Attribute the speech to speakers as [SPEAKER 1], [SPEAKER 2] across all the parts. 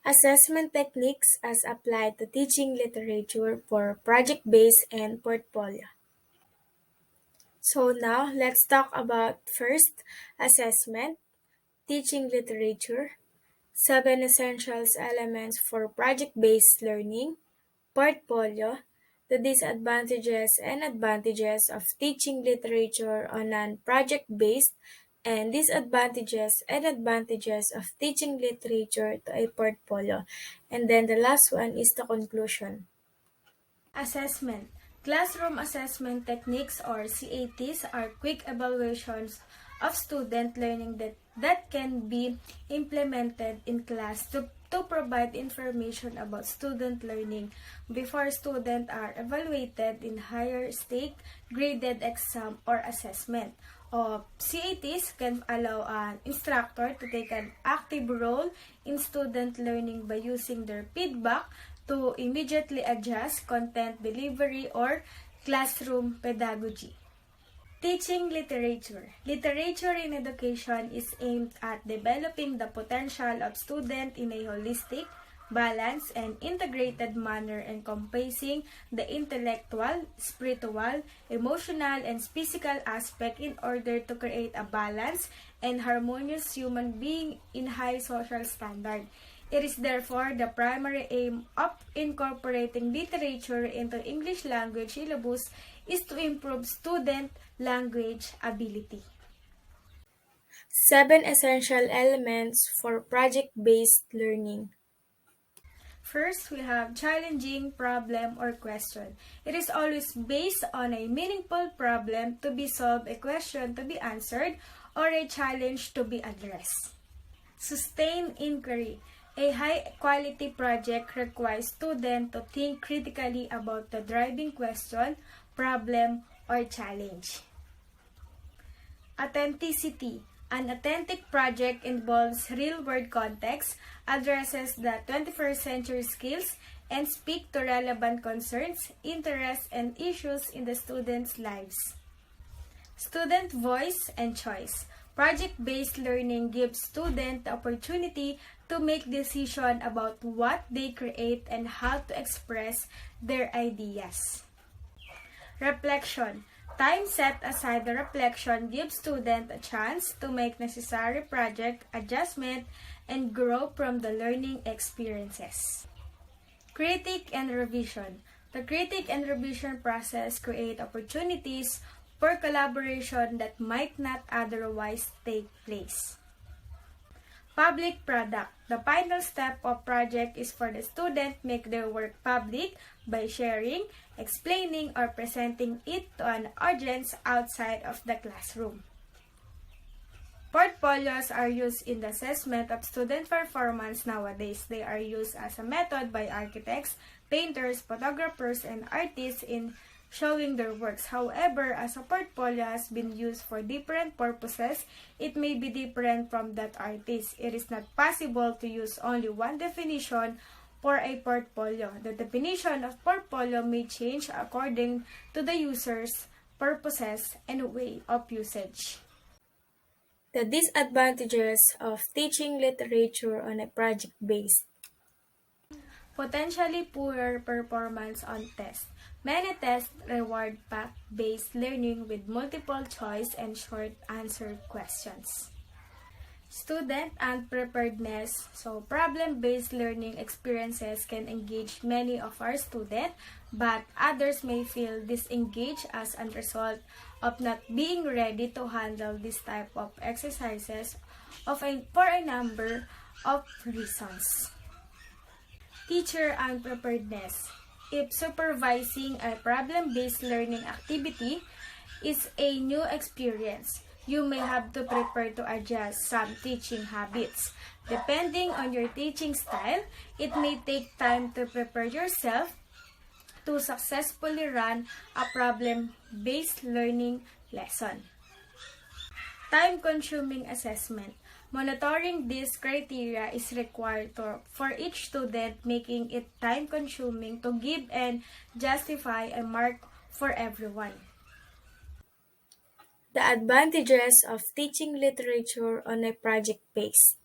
[SPEAKER 1] Assessment techniques as applied to teaching literature for project-based and portfolio. So now let's talk about first assessment, teaching literature, 7 essentials elements for project-based learning, portfolio, the disadvantages and advantages of teaching literature on non-project-based, and disadvantages and advantages of teaching literature to a portfolio. And then the last one is the conclusion. Assessment. Classroom assessment techniques or CATs are quick evaluations of student learning that can be implemented in class to provide information about student learning before students are evaluated in higher stake graded exam or assessment. CATs can allow an instructor to take an active role in student learning by using their feedback to immediately adjust content delivery or classroom pedagogy. Teaching literature. Literature in education is aimed at developing the potential of students in a holistic, balanced, and integrated manner encompassing the intellectual, spiritual, emotional, and physical aspect in order to create a balanced and harmonious human being in high social standard. It is therefore the primary aim of incorporating literature into English language syllabus is to improve student language ability. 7 essential elements for project-based learning. First, we have challenging problem or question. It is always based on a meaningful problem to be solved, a question to be answered, or a challenge to be addressed. Sustained inquiry. A high-quality project requires students to think critically about the driving question, problem, or challenge. Authenticity. An authentic project involves real-world context, addresses the 21st century skills, and speaks to relevant concerns, interests, and issues in the students' lives. Student voice and choice. Project-based learning gives students the opportunity to make decisions about what they create and how to express their ideas. Reflection. Time set aside the reflection gives students a chance to make necessary project adjustment and grow from the learning experiences. Critique and revision. The critique and revision process create opportunities for collaboration that might not otherwise take place. Public product. The final step of project is for the student make their work public by sharing, explaining, or presenting it to an audience outside of the classroom. Portfolios are used in the assessment of student performance nowadays. They are used as a method by architects, painters, photographers, and artists in showing their works. However, as a portfolio has been used for different purposes, it may be different from that artist. It is not possible to use only one definition for a portfolio. The definition of portfolio may change according to the user's purposes and way of usage. The disadvantages of teaching literature on a project base. Potentially poorer performance on tests. Many tests reward fact-based learning with multiple choice and short answer questions. Student unpreparedness. So problem-based learning experiences can engage many of our students, but others may feel disengaged as a result of not being ready to handle this type of exercises for a number of reasons. Teacher unpreparedness. If supervising a problem-based learning activity is a new experience, you may have to prepare to adjust some teaching habits. Depending on your teaching style, it may take time to prepare yourself to successfully run a problem-based learning lesson. Time-consuming assessment. Monitoring these criteria is required for each student, making it time-consuming to give and justify a mark for everyone. The advantages of teaching literature on a project base.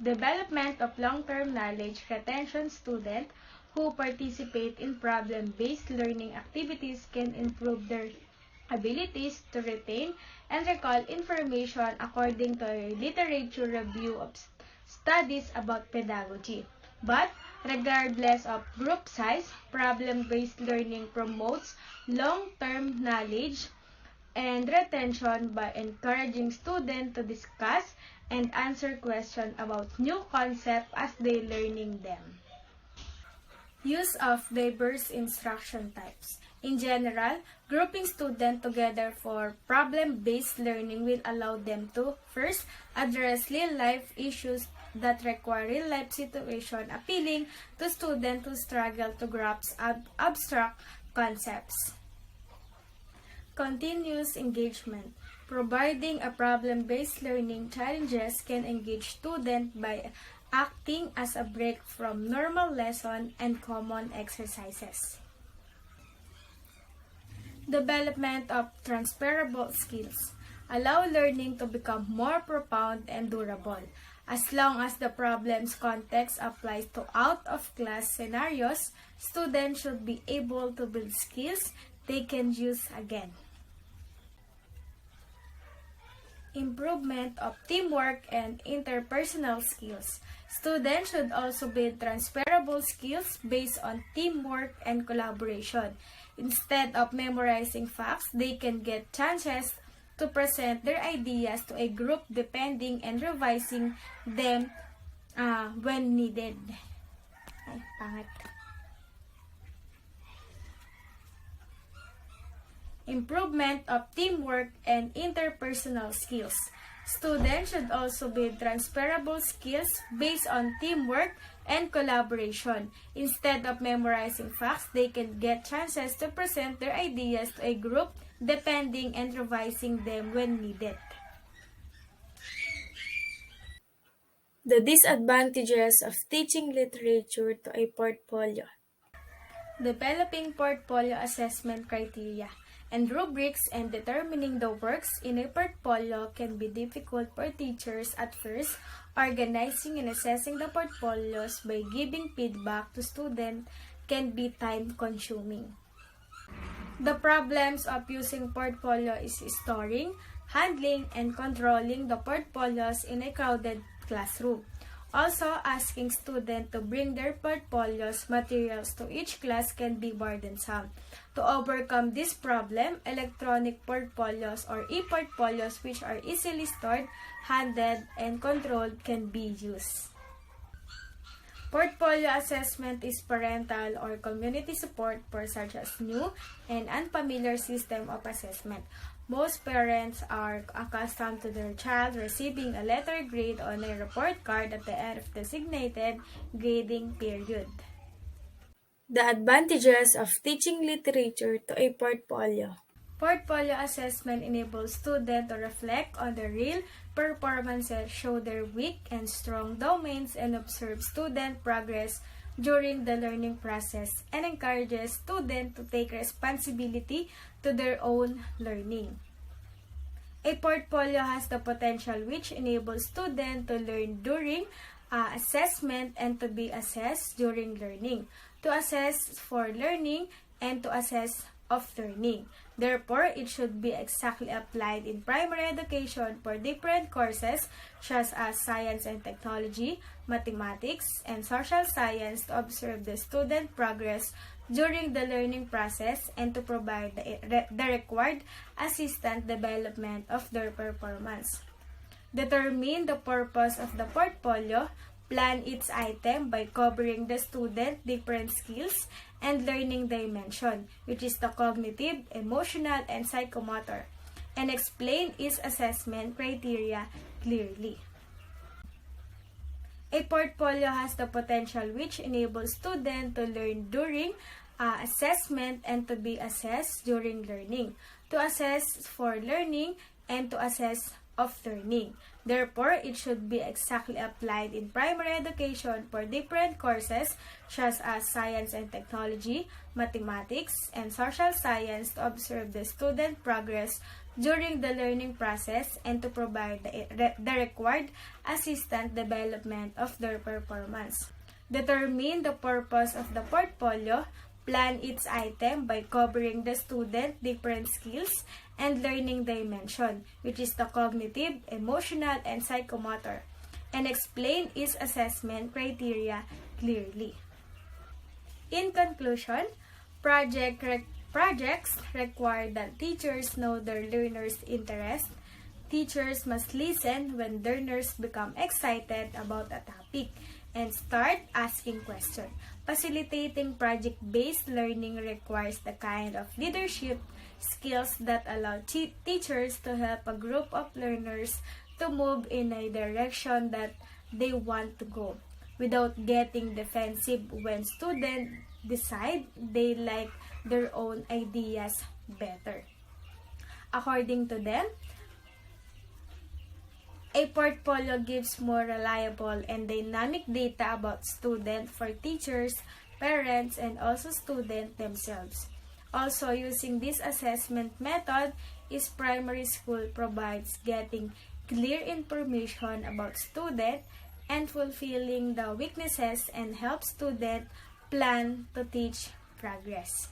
[SPEAKER 1] Development of long-term knowledge retention. Students who participate in problem-based learning activities can improve their abilities to retain and recall information according to a literature review of studies about pedagogy. But regardless of group size, problem-based learning promotes long-term knowledge and retention by encouraging students to discuss and answer questions about new concepts as they learning them. Use of diverse instruction types. In general, grouping students together for problem-based learning will allow them to, first, address real-life issues that require real-life situation, appealing to students who struggle to grasp abstract concepts. Continuous engagement. Providing a problem-based learning challenges can engage students by acting as a break from normal lesson and common exercises. Development of transferable skills. Allow learning to become more profound and durable. As long as the problem's context applies to out-of-class scenarios, students should be able to build skills they can use again. Improvement of teamwork and interpersonal skills. Students should also build transferable skills based on teamwork and collaboration. Instead of memorizing facts, they can get chances to present their ideas to a group depending and revising them when needed. Ay, pangat. Improvement of teamwork and interpersonal skills. Students should also build transferable skills based on teamwork and collaboration. Instead of memorizing facts, they can get chances to present their ideas to a group, depending and revising them when needed. The disadvantages of teaching literature to a portfolio. Developing portfolio assessment criteria and rubrics and determining the works in a portfolio can be difficult for teachers at first. Organizing and assessing the portfolios by giving feedback to students can be time-consuming. The problems of using portfolio is storing, handling, and controlling the portfolios in a crowded classroom. Also, asking students to bring their portfolios materials to each class can be burdensome. To overcome this problem, electronic portfolios or e-portfolios which are easily stored, handled, and controlled can be used. Portfolio assessment is parental or community support for such as new and unfamiliar system of assessment. Most parents are accustomed to their child receiving a letter grade on a report card at the end of the designated grading period. The advantages of teaching literature to a portfolio. Portfolio assessment enables students to reflect on their real performances, show their weak and strong domains, and observe student progress during the learning process, and encourages students to take responsibility to their own learning. A portfolio has the potential which enables students to learn during assessment and to be assessed during learning, to assess for learning, and to assess of learning. Therefore, it should be exactly applied in primary education for different courses such as science and technology, mathematics, and social science to observe the student progress during the learning process and to provide the required assistant development of their performance. Determine the purpose of the portfolio. Plan its item by covering the student different skills and learning dimension, which is the cognitive, emotional, and psychomotor, and explain its assessment criteria clearly. A portfolio has the potential which enables students to learn during assessment and to be assessed during learning, to assess for learning, and to assess of learning. Therefore, it should be exactly applied in primary education for different courses such as science and technology, mathematics, and social science to observe the student progress during the learning process and to provide the required assistant development of their performance. Determine the purpose of the portfolio. Plan its item by covering the student different skills and learning dimension, which is the cognitive, emotional, and psychomotor, and explain its assessment criteria clearly. In conclusion, projects require that teachers know their learners' interest. Teachers must listen when learners become excited about a topic and start asking questions. Facilitating project-based learning requires the kind of leadership skills that allow teachers to help a group of learners to move in a direction that they want to go, without getting defensive when students decide they like their own ideas better. According to them, a portfolio gives more reliable and dynamic data about students for teachers, parents, and also students themselves. Also, using this assessment method is primary school provides getting clear information about student and fulfilling the weaknesses and help student plan to teach progress.